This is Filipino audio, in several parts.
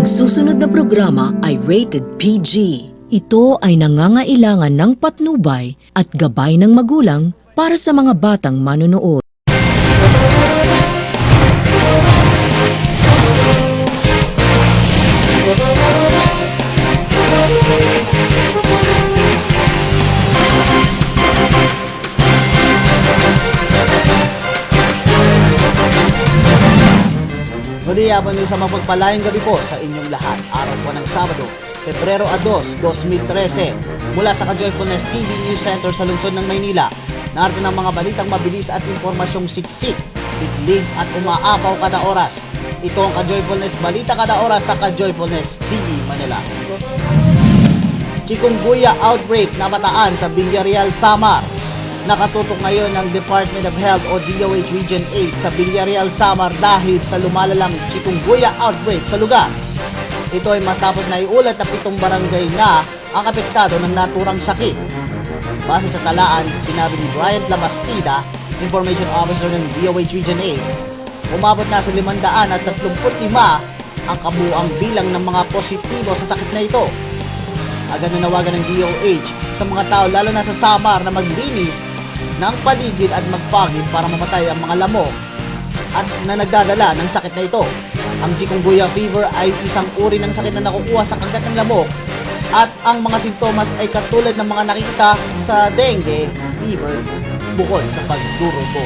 susunod na programa ay rated PG. Ito ay nangangailangan ng patnubay at gabay ng magulang para sa mga batang manonood. Muli yapon sa mapagpalayang gabi po sa inyong lahat. Araw po ng Sabado, Pebrero 2, 2013. Mula sa Ka-Joyfulness TV News Center sa lungsod ng Maynila, narito ng mga balitang mabilis at impormasyong siksik, liglig at umaapaw kada oras. Ito ang Ka-Joyfulness Balita kada oras sa Ka-Joyfulness TV Manila. Chikungunya outbreak na bataan sa Villarreal, Samar. Nakatutok ngayon ng Department of Health o DOH Region 8 sa Villarreal, Samar dahil sa lumalalang chikungunya outbreak sa lugar. Ito ay matapos na iulat na 7 barangay na ang apektado ng naturang sakit. Base sa talaan, sinabi ni Bryant Labastida, Information Officer ng DOH Region 8, umabot na sa 535 ang kabuuang bilang ng mga positibo sa sakit na ito. Agad na nawagan ng DOH sa mga tao lalo na sa Samar na maglinis ng paligid at magpagid para mamatay ang mga lamok at na nagdadala ng sakit na ito. Ang chikungunya fever ay isang uri ng sakit na nakukuha sa kagat ng lamok at ang mga sintomas ay katulad ng mga nakikita sa dengue fever bukod sa pagdurugo.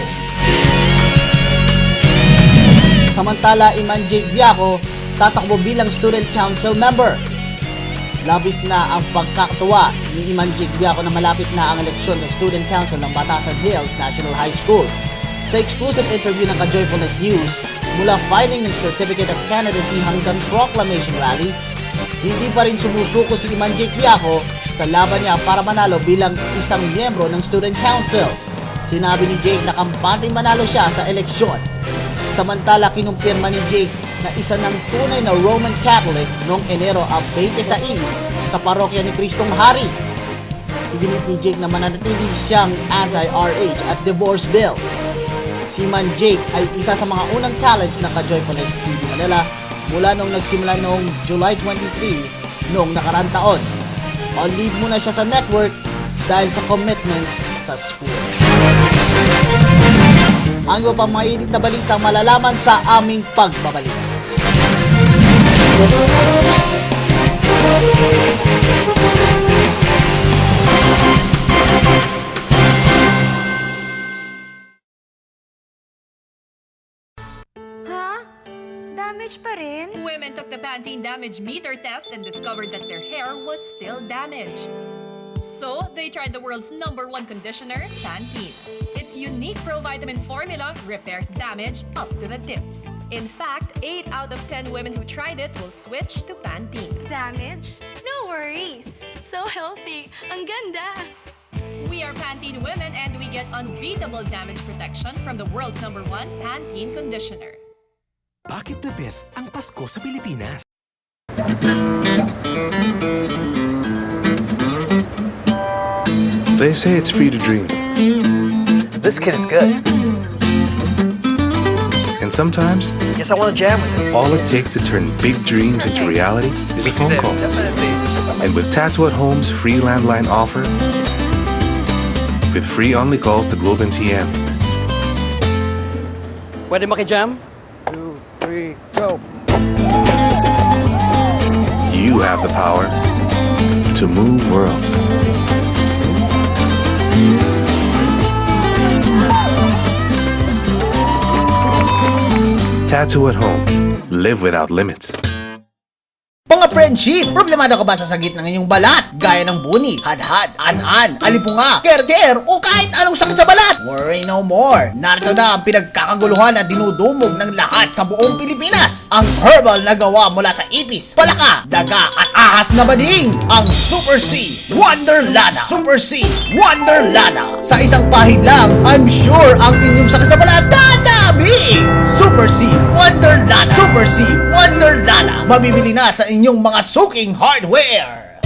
Samantala, Iman Jake Viaco tatakbo bilang student council member. Labis na ang pagkakatuwa ni Iman Jake Viaco na malapit na ang eleksyon sa Student Council ng Batasan Hills National High School. Sa exclusive interview ng Ka-Joyfulness News, mula filing ng Certificate of Candidacy hanggang proclamation rally, hindi pa rin sumusuko si Iman Jake Viaco sa laban niya para manalo bilang isang miyembro ng Student Council. Sinabi ni Jake na kampanteng manalo siya sa eleksyon. Samantala, kinumpirma ni Jake na isa ng tunay na Roman Catholic noong Enero of 26 sa parokya ni Kristong Hari. Iginit ni Jake na mananatili siyang anti-RH at divorce bills. Si Man Jake ay isa sa mga unang talents ng Ka-Joyfulness TV Manila mula nung nagsimula noong July 23 noong nakarang taon. On-leave muna siya sa network dahil sa commitments sa school. Ang iba pang mainit na balita malalaman sa aming pagbabalik. Ha? Damage pa rin? Women took the Pantene damage meter test and discovered that their hair was still damaged. So, they tried the world's #1 conditioner, Pantene. Its unique provitamin formula repairs damage up to the tips. In fact, 8 out of 10 women who tried it will switch to Pantene. Damage? No worries. So healthy. Ang ganda. We are Pantene women and we get unbeatable damage protection from the world's #1 Pantene conditioner. Bakit the best ang Pasko sa Pilipinas? They say it's free to dream. This kid is good. And sometimes, Yes, I want to jam with him. all it takes to turn big dreams into reality is a phone call. Definitely. And with Tattoo at Home's free landline offer, with free only calls to Globe and TM, Pwede makijam? 2, 3, go. you have the power to move worlds. Tattoo at Home. Live without limits. Mga friendship, problemado ka ba sa sagit ng iyong balat? Gaya ng buni, hadhad, an-an, alipunga, ker-ker, o kahit anong sakit sa balat? Worry no more. Narito na ang pinagkakaguluhan at dinudumog ng lahat sa buong Pilipinas. Ang herbal na gawa mula sa ipis, palaka, daga at ahas na bading. Ang Super C Wonderlana. Super C Wonderlana. Sa isang pahid lang, I'm sure ang inyong sakit sa balat dadami. Super C Wonderlana. Super C Wonderlana. Mabibili na sa inyong mga suking hardware.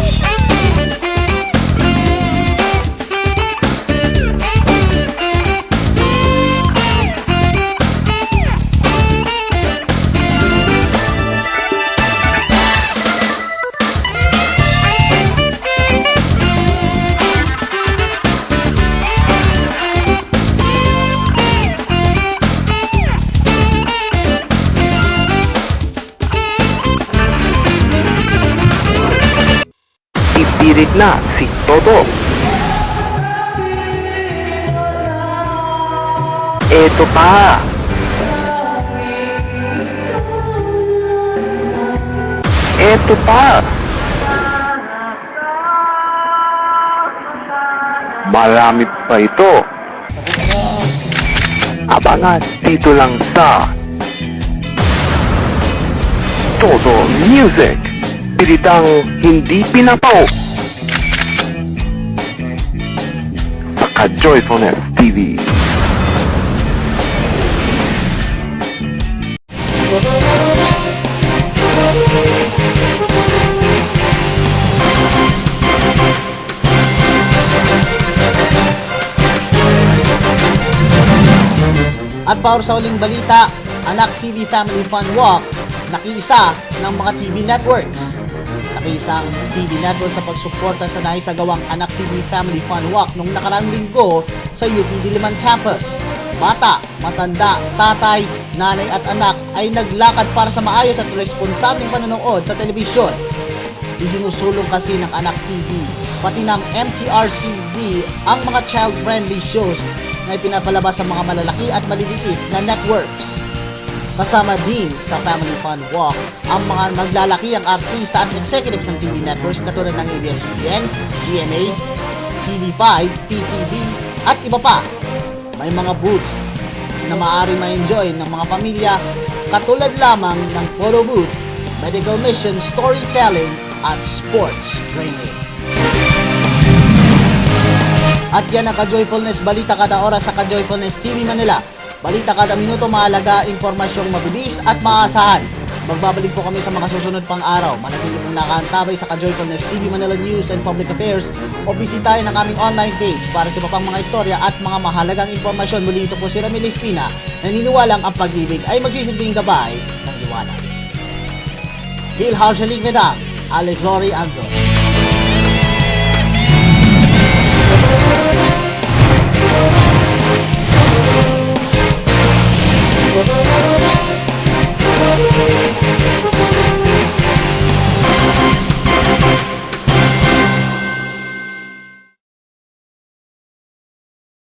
pilit na si Toto. Eto pa. Eto pa. Marami pa ito. Abangan dito lang sa Toto Music. Pilitang hindi pinapaw. Sa Ka-Joyfulness TV. At para sa uling balita, Anak TV Family Fun Walk, nakiisa ng mga TV networks. Nakiisa ang TV network sa pagsuporta sa naisagawang Anak TV Family Fun Walk nung nakaraang linggo sa UP Diliman Campus. Bata, matanda, tatay, nanay at anak ay naglakad para sa maayos at responsableng panonood sa telebisyon. Isinusulong kasi ng Anak TV, pati ng MTRCB ang mga child-friendly shows na ipinapalabas sa mga malalaki at maliliit na networks. Kasama din sa Family Fun Walk ang mga maglalaki ang artista at executives ng TV networks katulad ng ABS-CBN, GMA, TV5, PTV at iba pa. May mga booths na maaari ma-enjoy ng mga pamilya katulad lamang ng photo booth, medical mission, storytelling at sports training. At yan ang Ka-Joyfulness Balita kada oras sa Ka-Joyfulness TV Manila. Balita kada minuto, mahalaga, impormasyong mabilis at maasahan. Magbabalik po kami sa mga susunod pang araw. Manatili pong nakaantabay sa Ka-Joyfulness TV Manila News and Public Affairs o bisitahin ang aming online page para sa iba pang mga istorya at mga mahalagang impormasyon. Muli ito po si Ramil Espina, naniniwalang ang pag-ibig ay magsisilbing gabay ng liwanag. Phil Harshalik Medang, Ale Glory Andro.